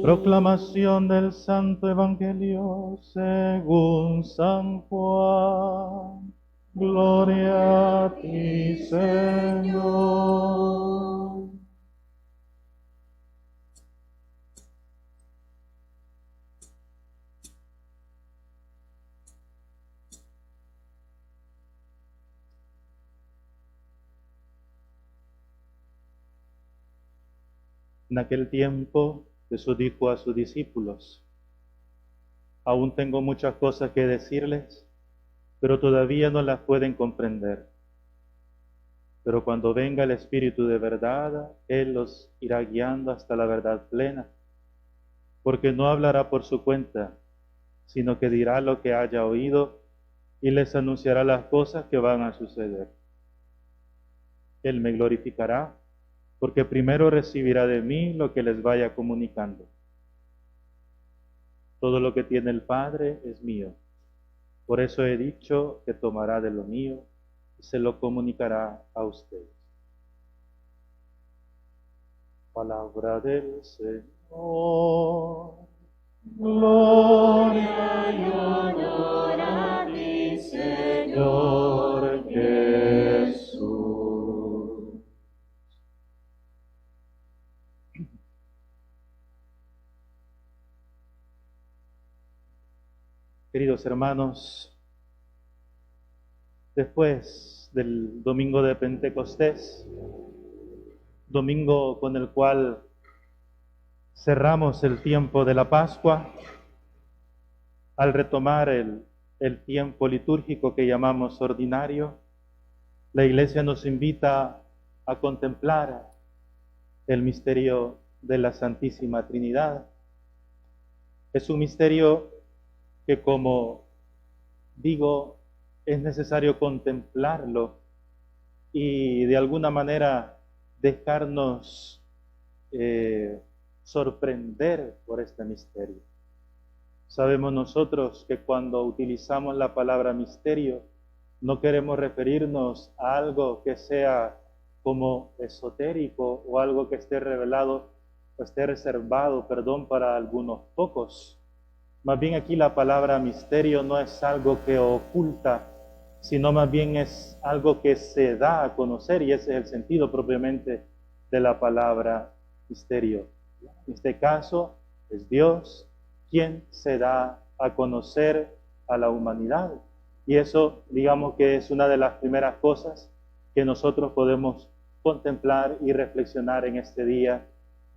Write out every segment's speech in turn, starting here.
Proclamación del Santo Evangelio según San Juan. Gloria a ti, Señor. En aquel tiempo Jesús dijo a sus discípulos: aún tengo muchas cosas que decirles, pero todavía no las pueden comprender. Pero cuando venga el Espíritu de verdad, Él los irá guiando hasta la verdad plena, porque no hablará por su cuenta, sino que dirá lo que haya oído y les anunciará las cosas que van a suceder. Él me glorificará, porque primero recibirá de mí lo que les vaya comunicando. Todo lo que tiene el Padre es mío. Por eso he dicho que tomará de lo mío y se lo comunicará a ustedes. Palabra del Señor. Gloria y honor a ti, Señor Jesús. Queridos hermanos, después del domingo de Pentecostés, domingo con el cual cerramos el tiempo de la Pascua, al retomar el tiempo litúrgico que llamamos ordinario, la Iglesia nos invita a contemplar el misterio de la Santísima Trinidad. Es un misterio que, como digo, es necesario contemplarlo y de alguna manera dejarnos sorprender por este misterio. Sabemos nosotros que cuando utilizamos la palabra misterio, no queremos referirnos a algo que sea como esotérico o algo que esté revelado o esté reservado, para algunos pocos. Más bien aquí la palabra misterio no es algo que oculta, sino más bien es algo que se da a conocer, y ese es el sentido propiamente de la palabra misterio. En este caso es Dios quien se da a conocer a la humanidad. Y eso, digamos que es una de las primeras cosas que nosotros podemos contemplar y reflexionar en este día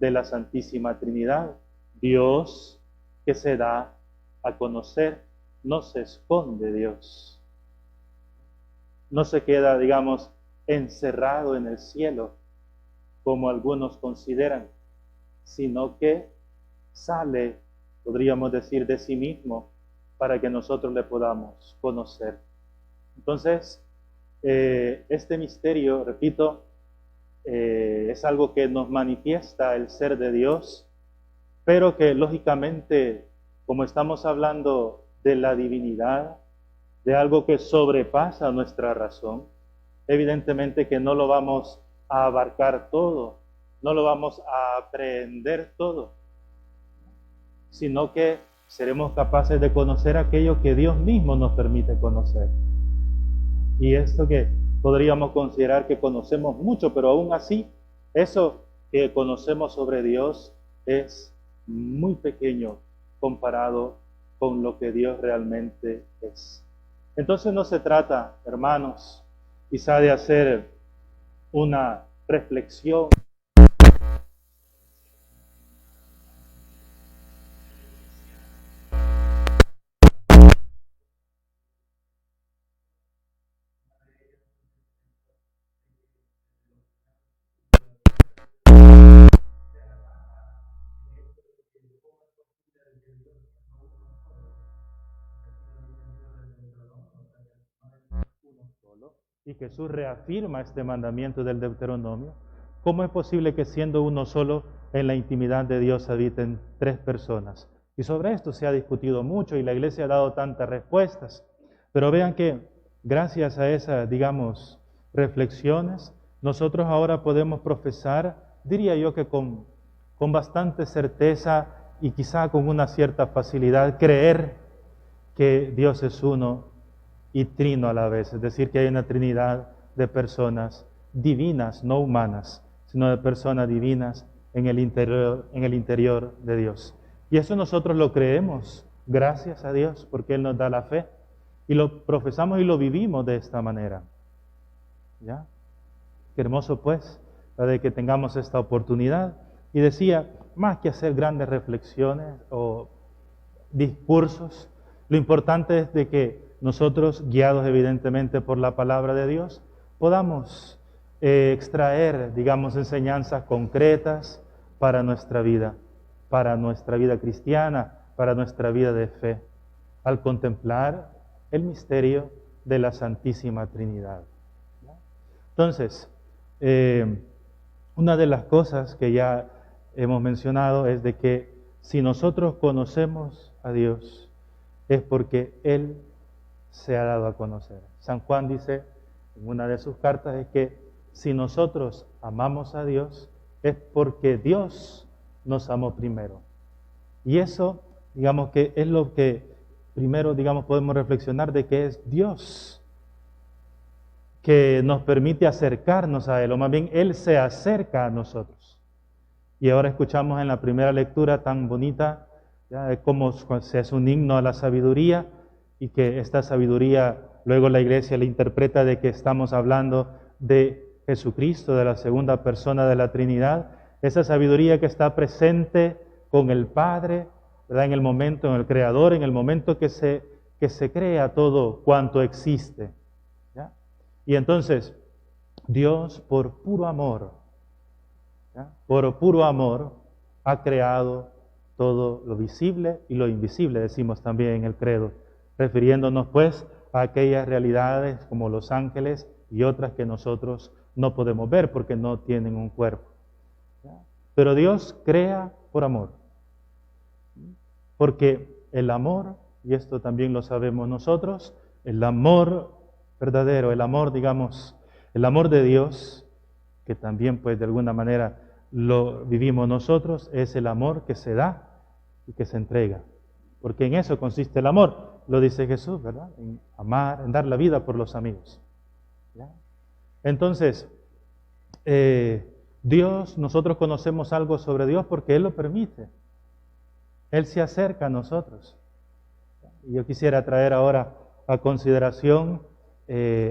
de la Santísima Trinidad. Dios que se da a conocer, no se esconde Dios. No se queda, digamos, encerrado en el cielo, como algunos consideran, sino que sale, podríamos decir, de sí mismo para que nosotros le podamos conocer. Entonces, este misterio, repito, es algo que nos manifiesta el ser de Dios, pero que lógicamente, como estamos hablando de la divinidad, de algo que sobrepasa nuestra razón, evidentemente que no lo vamos a abarcar todo, no lo vamos a aprender todo, sino que seremos capaces de conocer aquello que Dios mismo nos permite conocer. Y esto que podríamos considerar que conocemos mucho, pero aún así, eso que conocemos sobre Dios es muy pequeño comparado con lo que Dios realmente es. Entonces no se trata, hermanos, quizá de hacer una reflexión solo, y Jesús reafirma este mandamiento del Deuteronomio. ¿Cómo es posible que siendo uno solo en la intimidad de Dios habiten tres personas? Y sobre esto se ha discutido mucho y la Iglesia ha dado tantas respuestas. Pero vean que gracias a esas, digamos, reflexiones, nosotros ahora podemos profesar, diría yo que con bastante certeza y quizá con una cierta facilidad creer que Dios es uno y trino a la vez, es decir, que hay una trinidad de personas divinas, no humanas, sino de personas divinas en el interior de Dios. Y eso nosotros lo creemos, gracias a Dios, porque Él nos da la fe, y lo profesamos y lo vivimos de esta manera. ¿Ya? Qué hermoso pues, de que tengamos esta oportunidad. Y decía, más que hacer grandes reflexiones o discursos, lo importante es de que nosotros, guiados evidentemente por la palabra de Dios, podamos extraer, digamos, enseñanzas concretas para nuestra vida cristiana, para nuestra vida de fe, al contemplar el misterio de la Santísima Trinidad. Entonces, una de las cosas que ya hemos mencionado es de que si nosotros conocemos a Dios, es porque Él se ha dado a conocer. San Juan dice en una de sus cartas es que si nosotros amamos a Dios, es porque Dios nos amó primero. Y eso, digamos que es lo que primero, digamos, podemos reflexionar de que es Dios que nos permite acercarnos a Él, o más bien Él se acerca a nosotros. Y ahora escuchamos en la primera lectura tan bonita, ¿ya?, de cómo se hace un himno a la sabiduría, y que esta sabiduría luego la Iglesia la interpreta de que estamos hablando de Jesucristo, de la segunda persona de la Trinidad, esa sabiduría que está presente con el Padre, ¿verdad?, en el momento, en el Creador, en el momento que se crea todo cuanto existe. ¿Ya? Y entonces, Dios por puro amor, ¿ya?, por puro amor, ha creado todo lo visible y lo invisible, decimos también en el credo, refiriéndonos pues a aquellas realidades como los ángeles y otras que nosotros no podemos ver porque no tienen un cuerpo. ¿Ya? Pero Dios crea por amor, porque el amor, y esto también lo sabemos nosotros, el amor verdadero, el amor, digamos, el amor de Dios, que también pues de alguna manera lo vivimos nosotros, es el amor que se da y que se entrega. Porque en eso consiste el amor, lo dice Jesús, ¿verdad? En amar, en dar la vida por los amigos. ¿Ya? Entonces, Dios, nosotros conocemos algo sobre Dios porque Él lo permite. Él se acerca a nosotros. Y yo quisiera traer ahora a consideración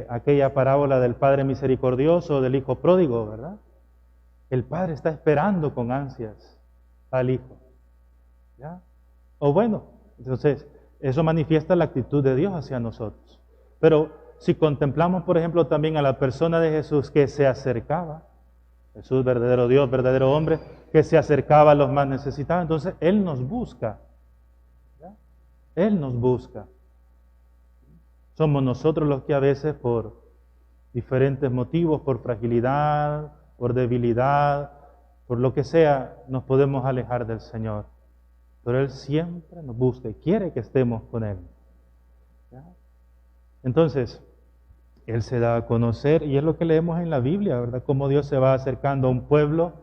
aquella parábola del Padre misericordioso, del Hijo pródigo, ¿verdad? El Padre está esperando con ansias al Hijo. ¿Ya? O bueno, entonces, eso manifiesta la actitud de Dios hacia nosotros. Pero si contemplamos, por ejemplo, también a la persona de Jesús que se acercaba, Jesús, verdadero Dios, verdadero hombre, que se acercaba a los más necesitados, entonces Él nos busca. ¿Ya? Él nos busca. Somos nosotros los que a veces por diferentes motivos, por fragilidad, por debilidad, por lo que sea, nos podemos alejar del Señor. Pero Él siempre nos busca y quiere que estemos con Él. ¿Ya? Entonces, Él se da a conocer, y es lo que leemos en la Biblia, ¿verdad? Cómo Dios se va acercando a un pueblo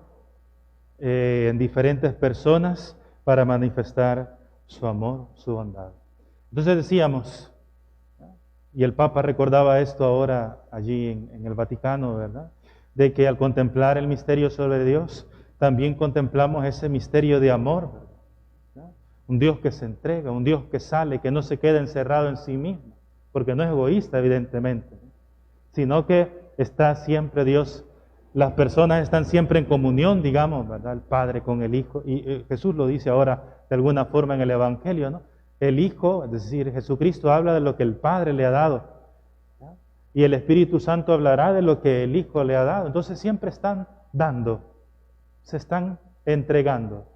en diferentes personas para manifestar su amor, su bondad. Entonces decíamos, ¿ya?, y el Papa recordaba esto ahora allí en el Vaticano, ¿verdad?, de que al contemplar el misterio sobre Dios, también contemplamos ese misterio de amor, ¿verdad? Un Dios que se entrega, un Dios que sale, que no se queda encerrado en sí mismo, porque no es egoísta, evidentemente, sino que está siempre Dios, las personas están siempre en comunión, digamos, ¿verdad?, el Padre con el Hijo, y Jesús lo dice ahora de alguna forma en el Evangelio, ¿no? El Hijo, es decir, Jesucristo habla de lo que el Padre le ha dado, ¿ya?, y el Espíritu Santo hablará de lo que el Hijo le ha dado. Entonces siempre están dando, se están entregando.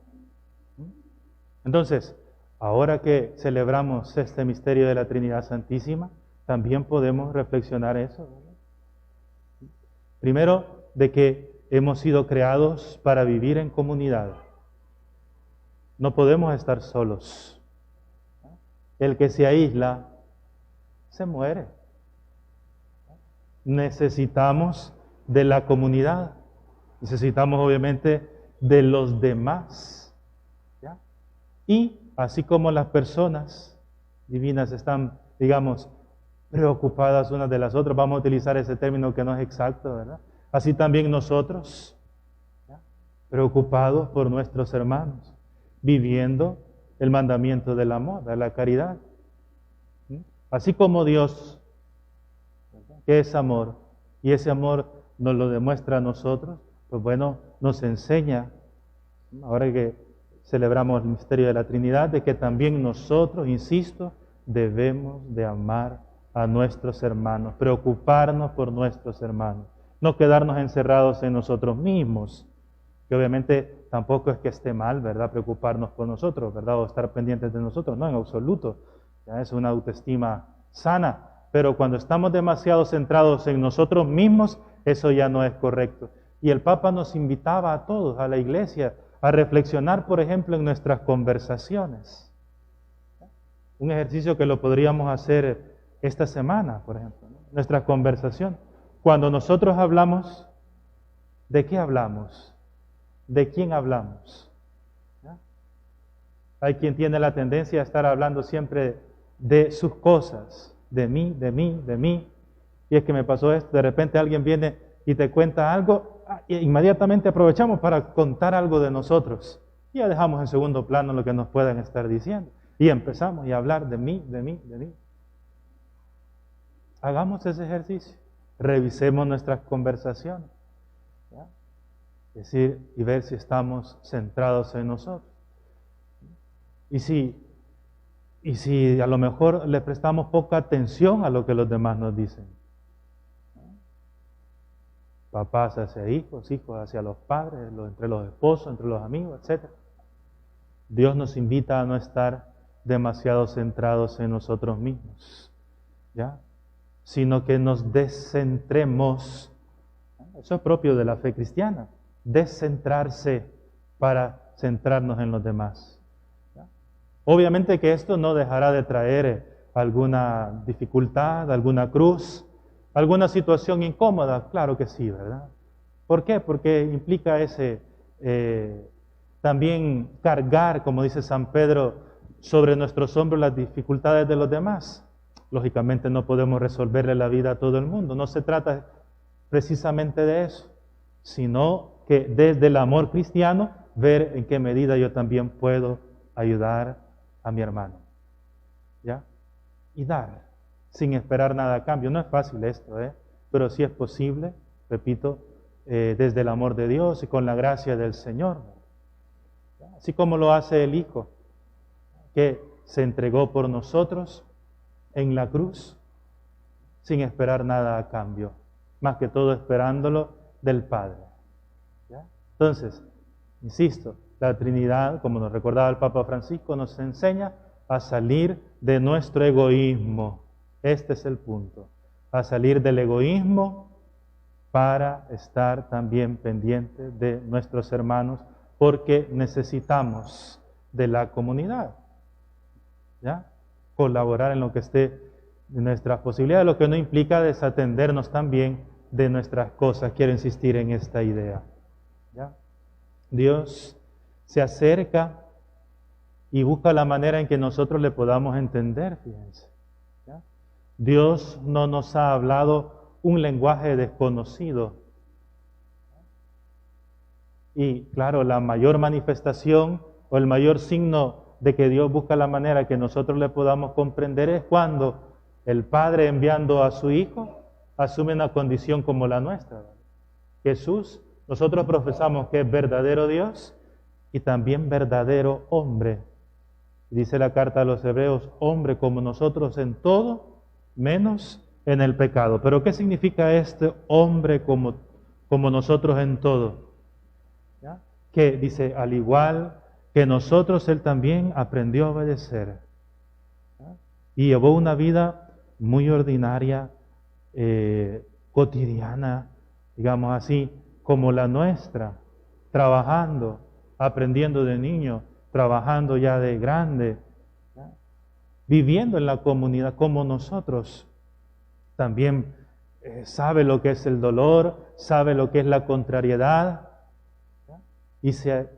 Entonces, ahora que celebramos este misterio de la Trinidad Santísima, también podemos reflexionar eso, ¿verdad? Primero, de que hemos sido creados para vivir en comunidad. No podemos estar solos. El que se aísla, se muere. Necesitamos de la comunidad. Necesitamos obviamente de los demás. Y así como las personas divinas están, digamos, preocupadas unas de las otras, vamos a utilizar ese término que no es exacto, ¿verdad? Así también nosotros, ¿ya?, preocupados por nuestros hermanos, viviendo el mandamiento del amor, de la caridad. ¿Sí? Así como Dios, ¿verdad?, que es amor, y ese amor nos lo demuestra a nosotros, pues bueno, nos enseña, ahora que celebramos el misterio de la Trinidad, de que también nosotros, insisto, debemos de amar a nuestros hermanos, preocuparnos por nuestros hermanos, no quedarnos encerrados en nosotros mismos, que obviamente tampoco es que esté mal, ¿verdad?, preocuparnos por nosotros, ¿verdad?, o estar pendientes de nosotros, no, en absoluto, ya es una autoestima sana, pero cuando estamos demasiado centrados en nosotros mismos, eso ya no es correcto. Y el Papa nos invitaba a todos, a la Iglesia, a reflexionar, por ejemplo, en nuestras conversaciones. Un ejercicio que lo podríamos hacer esta semana, por ejemplo, ¿no?, nuestra conversación. Cuando nosotros hablamos, ¿de qué hablamos? ¿De quién hablamos? ¿Ya? Hay quien tiene la tendencia a estar hablando siempre de sus cosas, de mí, de mí, de mí. Y es que me pasó esto, de repente alguien viene y te cuenta algo, e inmediatamente aprovechamos para contar algo de nosotros. Y ya dejamos en segundo plano lo que nos puedan estar diciendo. Y empezamos a hablar de mí, de mí, de mí. Hagamos ese ejercicio. Revisemos nuestras conversaciones. ¿Ya? Es decir, y ver si estamos centrados en nosotros. Y si a lo mejor le prestamos poca atención a lo que los demás nos dicen. Papás hacia hijos, hijos hacia los padres, entre los esposos, entre los amigos, etc. Dios nos invita a no estar demasiado centrados en nosotros mismos, ¿ya?, sino que nos descentremos. Eso es propio de la fe cristiana, descentrarse para centrarnos en los demás. ¿Ya? Obviamente que esto no dejará de traer alguna dificultad, alguna cruz, alguna situación incómoda, claro que sí, ¿verdad? ¿Por qué? Porque implica también cargar, como dice San Pedro, sobre nuestros hombros las dificultades de los demás. Lógicamente no podemos resolverle la vida a todo el mundo, no se trata precisamente de eso, sino que desde el amor cristiano, ver en qué medida yo también puedo ayudar a mi hermano, ¿ya? Y dar, sin esperar nada a cambio. No es fácil esto, pero sí es posible, repito, desde el amor de Dios y con la gracia del Señor. Así como lo hace el Hijo, que se entregó por nosotros en la cruz, sin esperar nada a cambio, más que todo esperándolo del Padre. ¿Ya? Entonces, insisto, la Trinidad, como nos recordaba el Papa Francisco, nos enseña a salir de nuestro egoísmo. Este es el punto, a salir del egoísmo para estar también pendientes de nuestros hermanos, porque necesitamos de la comunidad, ¿ya? Colaborar en lo que esté de nuestras posibilidades, lo que no implica desatendernos también de nuestras cosas. Quiero insistir en esta idea, ¿ya? Dios se acerca y busca la manera en que nosotros le podamos entender, fíjense, ¿ya? Dios no nos ha hablado un lenguaje desconocido. Y claro, la mayor manifestación o el mayor signo de que Dios busca la manera que nosotros le podamos comprender es cuando el Padre, enviando a su Hijo, asume una condición como la nuestra. Jesús, nosotros profesamos que es verdadero Dios y también verdadero hombre. Dice la carta a los Hebreos, hombre como nosotros en todo, menos en el pecado. Pero ¿qué significa este hombre como nosotros en todo? ¿Ya? Que dice, al igual que nosotros, Él también aprendió a obedecer. ¿Ya? Y llevó una vida muy ordinaria, cotidiana, digamos así, como la nuestra, trabajando, aprendiendo de niño, trabajando ya de grande, ¿ya? Viviendo en la comunidad como nosotros. También sabe lo que es el dolor, sabe lo que es la contrariedad, ¿ya? Y se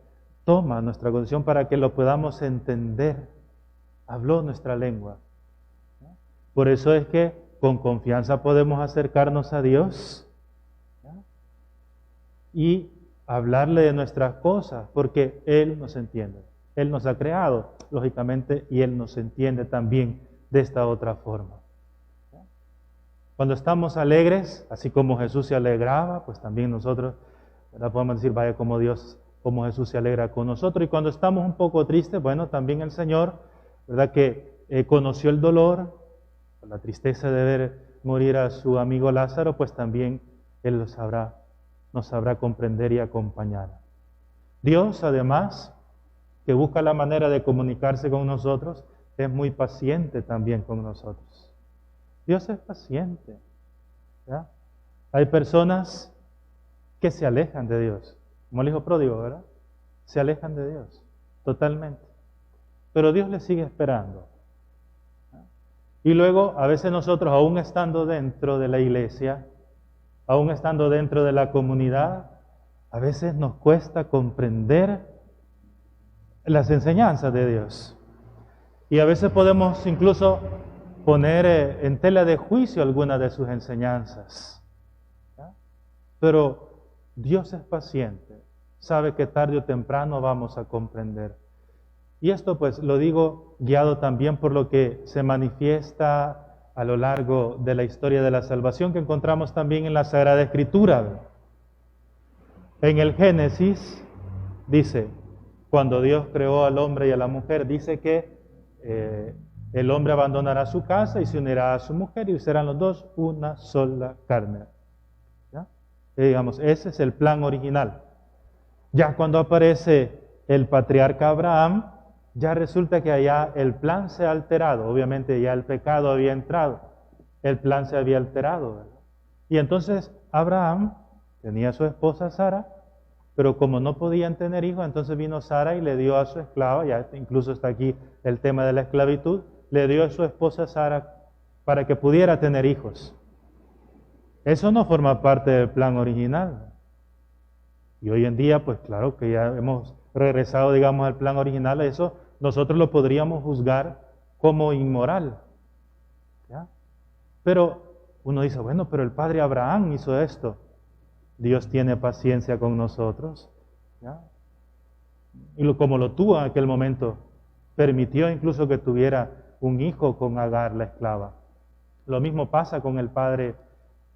toma nuestra condición para que lo podamos entender. Habló nuestra lengua. Por eso es que con confianza podemos acercarnos a Dios y hablarle de nuestras cosas, porque Él nos entiende. Él nos ha creado, lógicamente, y Él nos entiende también de esta otra forma. Cuando estamos alegres, así como Jesús se alegraba, pues también nosotros, ¿verdad? Podemos decir, vaya como Dios, como Jesús se alegra con nosotros. Y cuando estamos un poco tristes, bueno, también el Señor, ¿verdad? Que conoció el dolor, la tristeza de ver morir a su amigo Lázaro, pues también Él nos sabrá comprender y acompañar. Dios, además, que busca la manera de comunicarse con nosotros, es muy paciente también con nosotros. Dios es paciente. ¿Ya? Hay personas que se alejan de Dios, como el hijo pródigo, ¿verdad? Se alejan de Dios, totalmente. Pero Dios les sigue esperando. Y luego, a veces nosotros, aún estando dentro de la iglesia, aún estando dentro de la comunidad, a veces nos cuesta comprender las enseñanzas de Dios. Y a veces podemos incluso poner en tela de juicio algunas de sus enseñanzas. ¿Ya? Pero Dios es paciente, sabe que tarde o temprano vamos a comprender. Y esto pues lo digo guiado también por lo que se manifiesta a lo largo de la historia de la salvación que encontramos también en la Sagrada Escritura. En el Génesis dice, cuando Dios creó al hombre y a la mujer, dice que el hombre abandonará su casa y se unirá a su mujer y serán los dos una sola carne. ¿Ya? Digamos, ese es el plan original. Ya cuando aparece el patriarca Abraham, ya resulta que allá el plan se ha alterado. Obviamente ya el pecado había entrado, el plan se había alterado, ¿verdad? Y entonces Abraham tenía a su esposa Sara, pero como no podían tener hijos, entonces vino Sara y le dio a su esclava, ya incluso está aquí el tema de la esclavitud, le dio a su esposa Sara para que pudiera tener hijos. Eso no forma parte del plan original. Y hoy en día, pues claro que ya hemos regresado, digamos, al plan original, eso nosotros lo podríamos juzgar como inmoral. ¿Ya? Pero uno dice, bueno, pero el padre Abraham hizo esto. Dios tiene paciencia con nosotros. ¿Ya? Y como lo tuvo en aquel momento, permitió incluso que tuviera un hijo con Agar, la esclava. Lo mismo pasa con el padre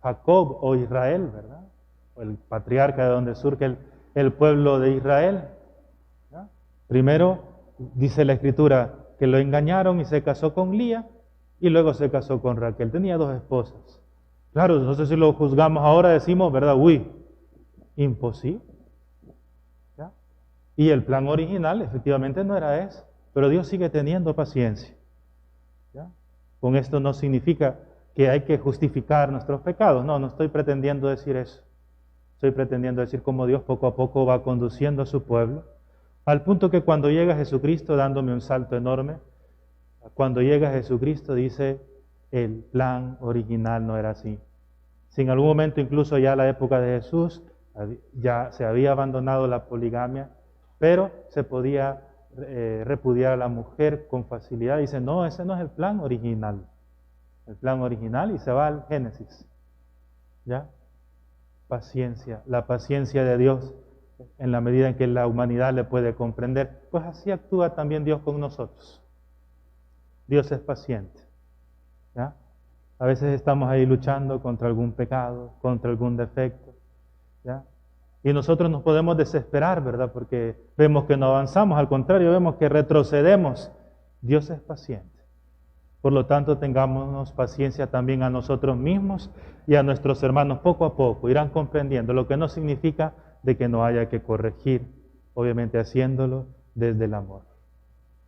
Jacob o Israel, ¿verdad? O el patriarca de donde surge el pueblo de Israel. ¿Ya? Primero dice la Escritura que lo engañaron y se casó con Lía y luego se casó con Raquel. Tenía dos esposas. Claro, no sé si lo juzgamos ahora, decimos, ¿verdad? Uy, imposible. ¿Ya? Y el plan original efectivamente no era ese, pero Dios sigue teniendo paciencia. ¿Ya? Con esto no significa que hay que justificar nuestros pecados. No, no estoy pretendiendo decir eso. Estoy pretendiendo decir cómo Dios poco a poco va conduciendo a su pueblo, al punto que cuando llega Jesucristo, dándome un salto enorme, cuando llega Jesucristo dice, el plan original no era así. Si en algún momento, incluso ya en la época de Jesús, ya se había abandonado la poligamia, pero se podía repudiar a la mujer con facilidad. Dice, no, ese no es el plan original. El plan original, y se va al Génesis. ¿Ya? Paciencia, la paciencia de Dios en la medida en que la humanidad le puede comprender. Pues así actúa también Dios con nosotros. Dios es paciente. ¿Ya? A veces estamos ahí luchando contra algún pecado, contra algún defecto. ¿Ya? Y nosotros nos podemos desesperar, ¿verdad? Porque vemos que no avanzamos, al contrario, vemos que retrocedemos. Dios es paciente. Por lo tanto, tengámonos paciencia también a nosotros mismos y a nuestros hermanos poco a poco. Irán comprendiendo, lo que no significa de que no haya que corregir, obviamente haciéndolo desde el amor.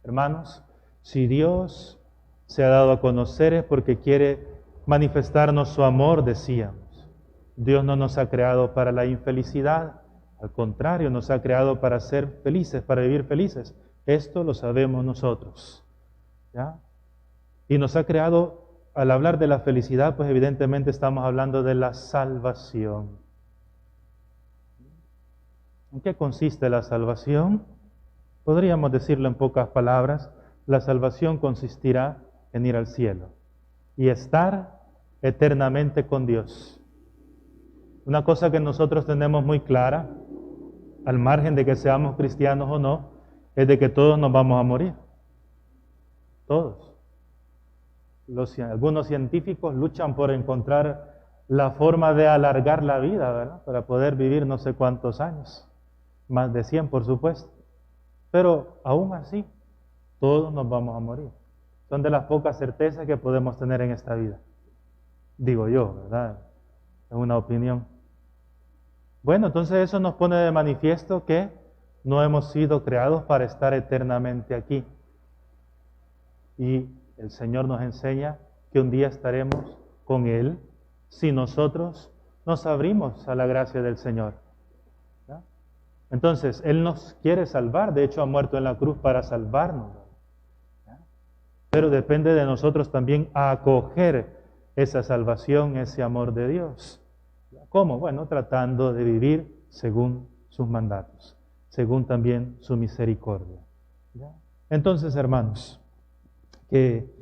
Hermanos, si Dios se ha dado a conocer es porque quiere manifestarnos su amor, decíamos. Dios no nos ha creado para la infelicidad, al contrario, nos ha creado para ser felices, para vivir felices. Esto lo sabemos nosotros. ¿Ya? Y nos ha creado, al hablar de la felicidad, pues evidentemente estamos hablando de la salvación. ¿En qué consiste la salvación? Podríamos decirlo en pocas palabras, la salvación consistirá en ir al cielo y estar eternamente con Dios. Una cosa que nosotros tenemos muy clara, al margen de que seamos cristianos o no, es de que todos nos vamos a morir. Todos. Algunos científicos luchan por encontrar la forma de alargar la vida, ¿verdad? Para poder vivir no sé cuántos años. Más de 100, por supuesto. Pero aún así, todos nos vamos a morir. Son de las pocas certezas que podemos tener en esta vida. Digo yo, ¿verdad? Es una opinión. Bueno, entonces eso nos pone de manifiesto que no hemos sido creados para estar eternamente aquí. Y el Señor nos enseña que un día estaremos con Él si nosotros nos abrimos a la gracia del Señor. ¿Ya? Entonces, Él nos quiere salvar, de hecho ha muerto en la cruz para salvarnos. ¿Ya? Pero depende de nosotros también acoger esa salvación, ese amor de Dios. ¿Cómo? Bueno, tratando de vivir según sus mandatos, según también su misericordia. ¿Ya? Entonces, hermanos, que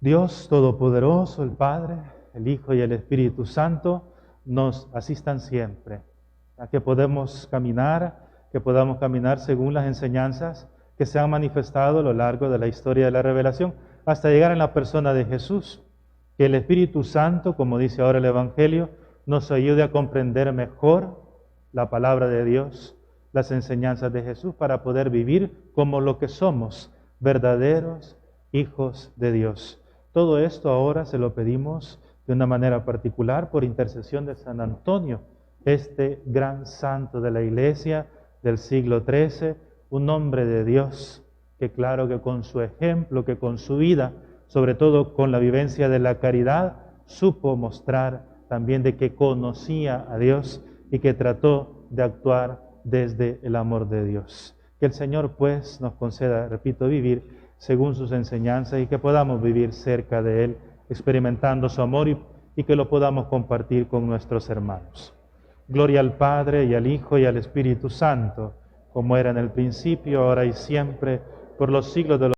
Dios Todopoderoso, el Padre, el Hijo y el Espíritu Santo nos asistan siempre, a que podamos caminar según las enseñanzas que se han manifestado a lo largo de la historia de la revelación, hasta llegar en la persona de Jesús. Que el Espíritu Santo, como dice ahora el Evangelio, nos ayude a comprender mejor la palabra de Dios, las enseñanzas de Jesús, para poder vivir como lo que somos, verdaderos hijos de Dios. Todo esto ahora se lo pedimos de una manera particular por intercesión de San Antonio, este gran santo de la Iglesia del siglo XIII, un hombre de Dios, que claro que con su ejemplo, que con su vida, sobre todo con la vivencia de la caridad, supo mostrar también de que conocía a Dios y que trató de actuar desde el amor de Dios. Que el Señor pues nos conceda, repito, vivir según sus enseñanzas y que podamos vivir cerca de Él, experimentando su amor y que lo podamos compartir con nuestros hermanos. Gloria al Padre y al Hijo y al Espíritu Santo, como era en el principio, ahora y siempre, por los siglos de los